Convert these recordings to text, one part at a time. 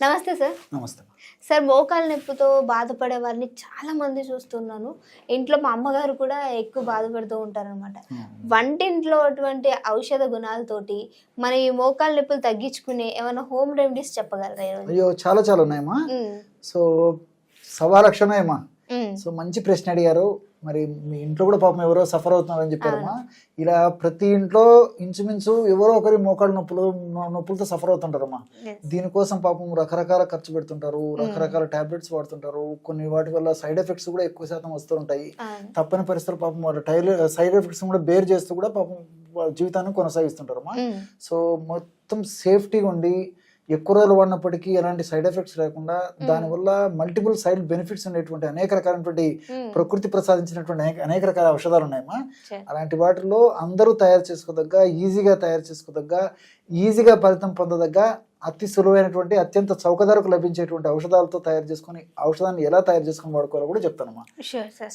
నమస్తే సార్. నమస్తే. సార్, మోకాలు నొప్పితో బాధపడే వారిని చాలా మంది చూస్తున్నాను. ఇంట్లో మా అమ్మగారు కూడా ఎక్కువ బాధపడుతూ ఉంటారనమాట. వంటింట్లో అటువంటి ఔషధ గుణాలతోటి మన ఈ మోకాలు నొప్పులు తగ్గించుకునే ఏమైనా హోమ్ రెమెడీస్ చెప్పగలరా ఈరోజు? అయ్యో చాలా ఉన్నాయమ్మా. సో 1,00,000 ఉన్నాయమ్మా. సో మంచి ప్రశ్న అడిగారు. మరి మీ ఇంట్లో కూడా పాపం ఎవరో సఫర్ అవుతున్నారని చెప్పారమ్మా. ఇలా ప్రతి ఇంట్లో ఇంచుమించు ఎవరో ఒకరి మోకాళ్ళ నొప్పులతో సఫర్ అవుతుంటారమ్మా. దీనికోసం పాపం రకరకాల ఖర్చు పెడుతుంటారు, రకరకాల టాబ్లెట్స్ వాడుతుంటారు. కొన్ని వాటి వల్ల సైడ్ ఎఫెక్ట్స్ కూడా ఎక్కువ శాతం వస్తూ ఉంటాయి. తప్పని పరిస్థితులు పాపం వాళ్ళ సైడ్ ఎఫెక్ట్స్ కూడా బేర్ చేస్తూ కూడా పాపం వాళ్ళ జీవితాన్ని కొనసాగిస్తుంటారమ్మా. సో మొత్తం సేఫ్టీగా ఉండి ఎక్కువ రోజులు వాడినప్పటికీ ఎలాంటి సైడ్ ఎఫెక్ట్స్ లేకుండా దానివల్ల మల్టిపుల్ సైడ్ బెనిఫిట్స్ ఉండేటువంటి అనేక రకాలైనటువంటి ప్రకృతి ప్రసాదించినటువంటి అనేక రకాల ఔషధాలు ఉన్నాయమ్మా. అలాంటి వాటిలో అందరూ తయారు చేసుకోదగ్గ, ఈజీగా తయారు చేసుకోదగ్గ, ఈజీగా ఫలితం పొందదగ్గ, అతి సులువైనటువంటి, అత్యంత చౌకధరకు లభించేటువంటి ఔషధాలతో తయారు చేసుకుని ఔషధాన్ని ఎలా తయారు చేసుకుని వాడుకోవాలో కూడా చెప్తానమ్మా.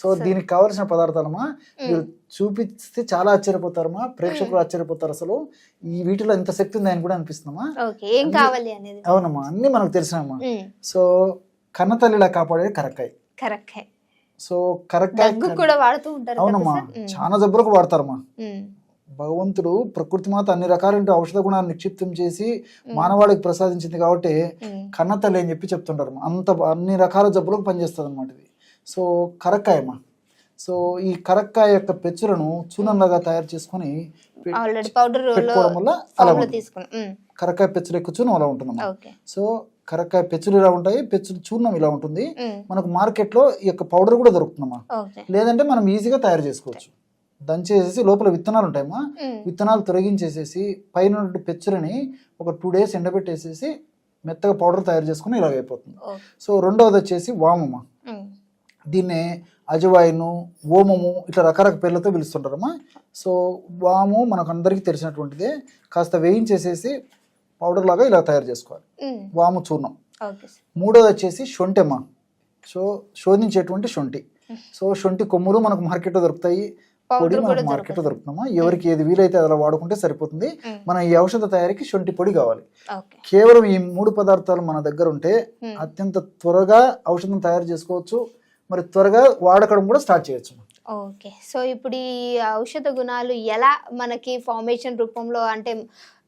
సో దీనికి కావాల్సిన పదార్థాలమ్మా మీరు చూపిస్తే చాలా ఆశ్చర్యపోతారమ్మా. ప్రేక్షకులు ఆశ్చర్యపోతారు. అసలు ఈ వీటిలో ఎంత శక్తి ఉంది అని కూడా అనిపిస్తుందమ్మా. అవునమ్మా, అన్ని మనకు తెలిసినమ్మా. సో కన్నతల్లిలా కాపాడేది కరక్కాయ. సో కరక్కాయ కూడా వాడుతూ ఉంటారు. అవునమ్మా, చాలా జబ్బులకు వాడతారమ్మా. భగవంతుడు ప్రకృతి మాత అన్ని రకాలైన ఔషధ గుణాలు నిక్షిప్తం చేసి మానవాళికి ప్రసాదించింది కాబట్టి కన్నతల్లి అని చెప్పి చెప్తుంటారు. అన్ని రకాల జబ్బులకు పనిచేస్తుంది అనమాట ఇది. సో కరక్కాయమ్మా. సో ఈ కరక్కాయ యొక్క పెచ్చులను చూర్ణంలాగా తయారు చేసుకుని పెట్టుకోవడం వల్ల అలా కరక్కాయ పెచ్చులు ఎక్కువ చూర్ణం అలా ఉంటుందమ్మా. సో కరక్కాయ పెచ్చులు ఇలా ఉంటాయి, పెచ్చులు చూర్ణం ఇలా ఉంటుంది. మనకు మార్కెట్ లో ఈ యొక్క పౌడర్ కూడా దొరుకుతుందమ్మా. లేదంటే మనం ఈజీగా తయారు చేసుకోవచ్చు. దంచేసేసి లోపల విత్తనాలు ఉంటాయమ్మా, విత్తనాలు తొలగించేసేసి పైన పెచ్చులని ఒక 2 days ఎండబెట్టేసేసి మెత్తగా పౌడర్ తయారు చేసుకుని ఇలాగ అయిపోతుంది. సో రెండవది వచ్చేసి వామమ్మ. దీన్నే అజవాయిను, ఓమము ఇట్లా రకరకాల పేర్లతో పిలుస్తుంటారమ్మా. సో వాము మనకు అందరికీ తెలిసినటువంటిదే. కాస్త వేయించేసేసి పౌడర్ లాగా ఇలా తయారు చేసుకోవాలి, వాము చూర్ణం. మూడోది వచ్చేసి శొంఠి. సో శోధించేటువంటి శొంఠి. సో శొంఠి కొమ్ములు మనకు మార్కెట్లో దొరుకుతాయి, పొడి మనకు మార్కెట్లో దొరుకుతున్నామా. ఎవరికి ఏది వీలైతే అలా వాడుకుంటే సరిపోతుంది. మన ఈ ఔషధ తయారీకి శొంఠి పొడి కావాలి. కేవలం ఈ 3 పదార్థాలు మన దగ్గర ఉంటే అత్యంత త్వరగా ఔషధం తయారు చేసుకోవచ్చు. మరి త్వరగా వాడకడం కూడా స్టార్ట్ చేయొచ్చు. ఓకే. సో ఇప్పుడు ఈ ఔషధ గుణాలు ఎలా మనకి ఫార్మేషన్ రూపంలో అంటే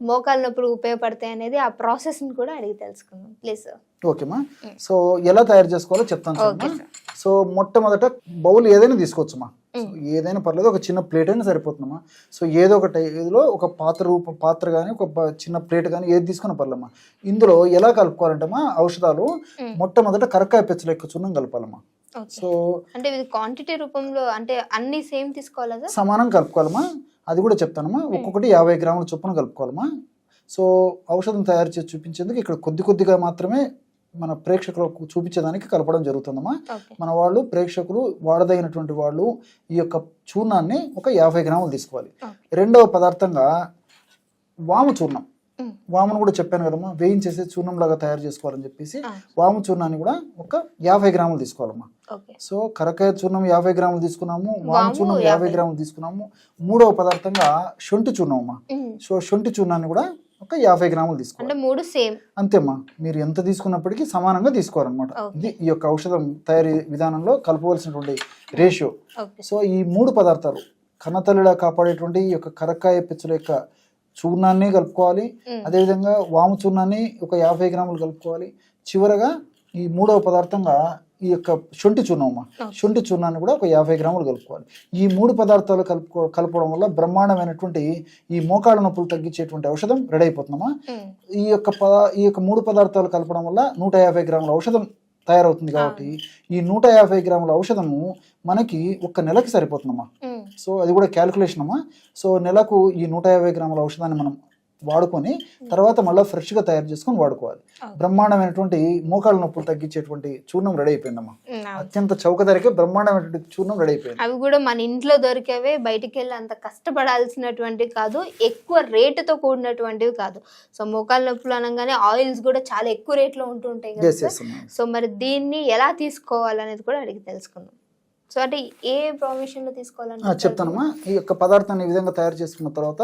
మోకాలు నొప్పులు ఉపయోగపడతాయి అనేది ఆ ప్రాసెస్ ని కూడా అడిగి తెలుసుకుందాం ప్లీజ్. ఓకేమా. సో ఎలా తయారు చేసుకోవాలో చెప్తాను. సో మొట్టమొదట బౌల్ ఏదైనా తీసుకోవచ్చుమా. ఏదైనా పర్లేదు, ఒక చిన్న ప్లేట్ అయినా సరిపోతుందమ్మా. సో ఏదో ఒకటి ఏదో ఒక పాత్ర కానీ ఒక చిన్న ప్లేట్ కానీ ఏది తీసుకున్న పర్లేమ్మా. ఇందులో ఎలా కలుపుకోవాలంటమ్మా ఔషధాలు మొట్టమొదట కరక్కాయ పెచ్చలు ఎక్కువ చూర్ణం కలపాలమ్మా. సో అంటే క్వాంటిటీ రూపంలో అంటే అన్ని సేమ్ తీసుకోవాలా? సమానం కలుపుకోవాలమ్మా. అది కూడా చెప్తానమ్మా. ఒక్కొక్కటి 50 గ్రాముల చొప్పున కలుపుకోవాలమ్మా. సో ఔషధం తయారు చేసి చూపించేందుకు ఇక్కడ కొద్దిగా మాత్రమే మన ప్రేక్షకులకు చూపించేదానికి కలపడం జరుగుతుందమ్మా. మన వాళ్ళు ప్రేక్షకులు వాడదగినటువంటి వాళ్ళు ఈ యొక్క చూర్ణాన్ని ఒక 50 గ్రాములు తీసుకోవాలి. రెండవ పదార్థంగా వాము చూర్ణం. వామును కూడా చెప్పాను కదమ్మా, వేయించేసి చూర్ణం లాగా తయారు చేసుకోవాలని చెప్పేసి వాము చూర్ణాన్ని కూడా ఒక 50 గ్రాములు తీసుకోవాలమ్మా. సో కరకాయ చూర్ణం 50 గ్రాములు తీసుకున్నాము, వాము చూర్ణం 50 గ్రాములు తీసుకున్నాము. మూడవ పదార్థంగా శొంఠి చూర్ణం అమ్మా. సో శొంఠి చూర్ణాన్ని కూడా ఒక 50 గ్రాములు తీసుకోవాలి. అంతేమ్మా, మీరు ఎంత తీసుకున్నప్పటికీ సమానంగా తీసుకోవాలన్నమాట. ఇది ఈ యొక్క ఔషధం తయారీ విధానంలో కలపవలసినటువంటి రేషియో. సో ఈ 3 పదార్థాలు కన్నతల్లిలా కాపాడేటువంటి ఈ యొక్క కరక్కాయ పెచ్చుల యొక్క చూర్ణాన్ని కలుపుకోవాలి. అదేవిధంగా వాము చూర్ణాన్ని ఒక 50 గ్రాములు కలుపుకోవాలి. చివరగా ఈ మూడవ పదార్థంగా ఈ యొక్క శొంఠి చూర్ణం. శొంఠి చూర్ణాన్ని కూడా ఒక 50 గ్రాములు కలుపుకోవాలి. ఈ 3 పదార్థాలు కలపడం వల్ల బ్రహ్మాండమైనటువంటి ఈ మోకాళ్ళ నొప్పులు తగ్గించేటువంటి ఔషధం రెడీ అయిపోతుందమ్మా. ఈ యొక్క 3 పదార్థాలు కలపడం వల్ల 150 గ్రాముల ఔషధం తయారవుతుంది. కాబట్టి ఈ 150 గ్రాముల ఔషధము మనకి 1 నెలకి సరిపోతుందమ్మా. సో అది కూడా క్యాల్కులేషన్ అమ్మా. సో నెలకు ఈ 150 గ్రాముల ఔషధాన్ని మనం వాడుకొని తర్వాత మళ్ళీ ఫ్రెష్గా తయారు చేసుకొని వాడుకోవాలి. బ్రహ్మాండమైనటువంటి మోకాళ్ళ నొప్పులు తగ్గించేటువంటి చూర్ణం రెడీ అయిపోయిందమ్మా. అత్యంత చౌక ధరకే బ్రహ్మాండమైనటువంటి చూర్ణం రెడీ అయిపోయింది. అవి కూడా మన ఇంట్లో దొరికేవే, బయటికి వెళ్ళి అంత కష్టపడాల్సినటువంటి కాదు, ఎక్కువ రేటుతో కూడినటువంటివి కాదు. సో మోకాళ్ళ నొప్పులు అనగానే ఆయిల్స్ కూడా చాలా ఎక్కువ రేట్లో ఉంటుంటాయి కదా. సో మరి దీన్ని ఎలా తీసుకోవాలనేది కూడా అడిగి తెలుసుకుందాం. సో అంటే ఏ ప్రొవిజన్ లో తీసుకోవాలని చెప్తానమ్మా. ఈ యొక్క పదార్థాన్ని ఈ విధంగా తయారు చేసుకున్న తర్వాత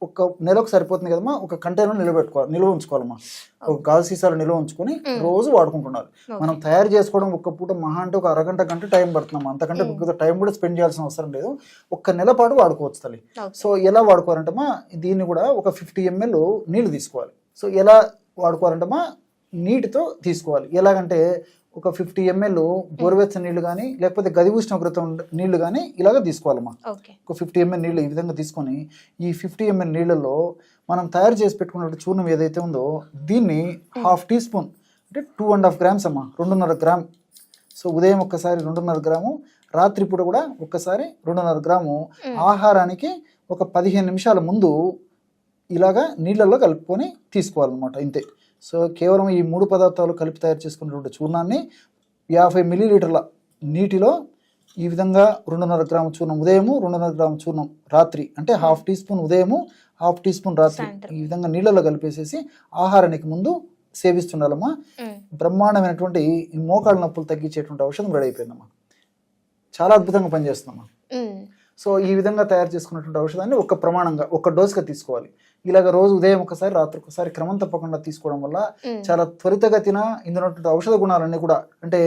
ఒక నెలకు సరిపోతుంది కదమ్మా, ఒక కంటైనర్ నిల్వ ఉంచుకోవాలమ్మా. ఒక గాజు సీసాలు నిల్వ ఉంచుకొని రోజు వాడుకుంటున్నారు. మనం తయారు చేసుకోవడం ఒక్క పూట మహా అంటే ఒక అరగంట గంట టైం పడుతున్నాం, అంతకంటే టైం కూడా స్పెండ్ చేయాల్సిన అవసరం లేదు. ఒక్క నెల పాటు వాడుకోవచ్చు తల్లి. సో ఎలా వాడుకోవాలంటమ్మా, దీన్ని కూడా ఒక 50 ml నీళ్లు తీసుకోవాలి. సో ఎలా వాడుకోవాలంటమ్మా, నీటితో తీసుకోవాలి. ఎలాగంటే ఒక 50 ml గోరువెచ్చని నీళ్లు కానీ లేకపోతే గది ఉష్ణోగ్రత నీళ్లు కానీ ఇలాగ తీసుకోవాలమ్మా. ఒక 50 ml నీళ్ళు ఈ విధంగా తీసుకొని ఈ 50 ml నీళ్ళలో మనం తయారు చేసి పెట్టుకున్న చూర్ణం ఏదైతే ఉందో దీన్ని 1/2 టీ స్పూన్ అంటే 2.5 grams అమ్మా, 2.5 గ్రామ్. సో ఉదయం ఒక్కసారి 2.5 గ్రాము, రాత్రిపూట కూడా ఒక్కసారి 2.5 గ్రాము. ఆహారానికి ఒక 15 నిమిషాల ముందు ఇలాగా నీళ్ళల్లో కలుపుకొని తీసుకోవాలన్నమాట, ఇంతే. సో కేవలం ఈ 3 పదార్థాలు కలిపి తయారు చేసుకున్నటువంటి చూర్ణాన్ని 50 ml నీటిలో ఈ విధంగా 2.5 గ్రాము చూర్ణం ఉదయము, 2.5 గ్రాము చూర్ణం రాత్రి, అంటే 1/2 టీ స్పూన్ ఉదయము, 1/2 టీ స్పూన్ రాత్రి, ఈ విధంగా నీళ్ళలో కలిపేసేసి ఆహారానికి ముందు సేవిస్తుండాలమ్మా. బ్రహ్మాండమైనటువంటి ఈ మోకాళ్ళ నొప్పులు తగ్గించేటువంటి ఔషధం రెడీ అయిపోయిందమ్మా. చాలా అద్భుతంగా పనిచేస్తుందమ్మా. సో ఈ విధంగా తయారు చేసుకున్నటువంటి ఔషధాన్ని ఒక ప్రమాణంగా ఒక డోస్గా తీసుకోవాలి. ఇలాగ రోజు ఉదయం ఒకసారి రాత్రి ఒకసారి క్రమం తప్పకుండా తీసుకోవడం వల్ల చాలా త్వరితగతిన ఇందులో ఔషధ గుణాలన్నీ కూడా, అంటే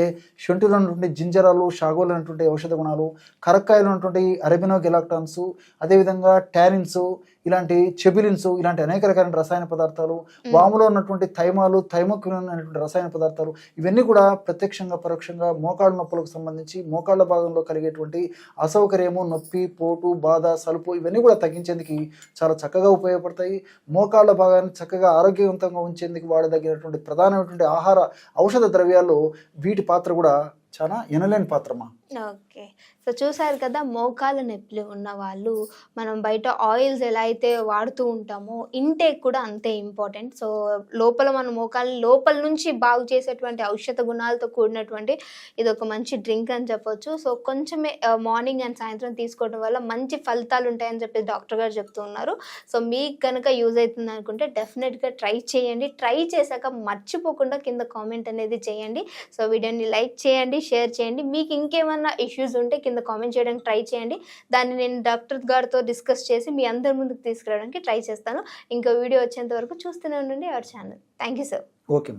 శొంఠిలో ఉన్నటువంటి జింజరాలు, షాగోలు అనేటువంటి ఔషధ గుణాలు, కరక్కాయలు ఉన్నటువంటి అరబినో గెలాక్టాన్స్, అదేవిధంగా టానిన్స్, ఇలాంటి చెబిలిన్స్, ఇలాంటి అనేక రకాల రసాయన పదార్థాలు, వాములో ఉన్నటువంటి థైమాలు, థైమోక్విన్ అనేటువంటి రసాయన పదార్థాలు, ఇవన్నీ కూడా ప్రత్యక్షంగా పరోక్షంగా మోకాళ్ళ నొప్పులకు సంబంధించి మోకాళ్ళ భాగంలో కలిగేటువంటి అసౌకర్యము, నొప్పి, పోటు, బాధ, సలుపు ఇవన్నీ కూడా తగ్గించేందుకు చాలా చక్కగా ఉపయోగపడతాయి. మోకాళ్ళ భాగాన్ని చక్కగా ఆరోగ్యవంతంగా ఉంచేందుకు వాడదగినటువంటి ప్రధానమైనటువంటి ఆహార ఔషధ ద్రవ్యాల్లో వీటి పాత్ర కూడా చాలా ఎనలేని పాత్రమా. ఓకే, సో చూసారు కదా, మోకాళ్ళ నొప్పులు ఉన్న వాళ్ళు మనం బయట ఆయిల్స్ ఎలా అయితే వాడుతూ ఉంటామో ఇంటేక్ కూడా అంతే ఇంపార్టెంట్. సో లోపల మన మోకాళ్ళ లోపల నుంచి బాగు చేసేటువంటి ఔషధ గుణాలతో కూడినటువంటి ఇది ఒక మంచి డ్రింక్ అని చెప్పొచ్చు. సో కొంచెమే మార్నింగ్ అండ్ సాయంత్రం తీసుకోవడం వల్ల మంచి ఫలితాలు ఉంటాయని చెప్పి డాక్టర్ గారు చెప్తూ ఉన్నారు. సో మీకు కనుక యూజ్ అవుతుంది అనుకుంటే డెఫినెట్గా ట్రై చేయండి. ట్రై చేశాక మర్చిపోకుండా కింద కామెంట్ అనేది చేయండి. సో వీడియోని లైక్ చేయండి, షేర్ చేయండి. మీకు ఇంకేమైనా ఇష్యూస్ ఉంటే కింద కామెంట్ చేయడానికి ట్రై చేయండి. దాన్ని నేను డాక్టర్ గారితో డిస్కస్ చేసి మీ అందరి ముందుకు తీసుకురావడానికి ట్రై చేస్తాను. ఇంకో వీడియో వచ్చేంత వరకు చూస్తూనే ఉండండి our channel. Thank you sir. Okay.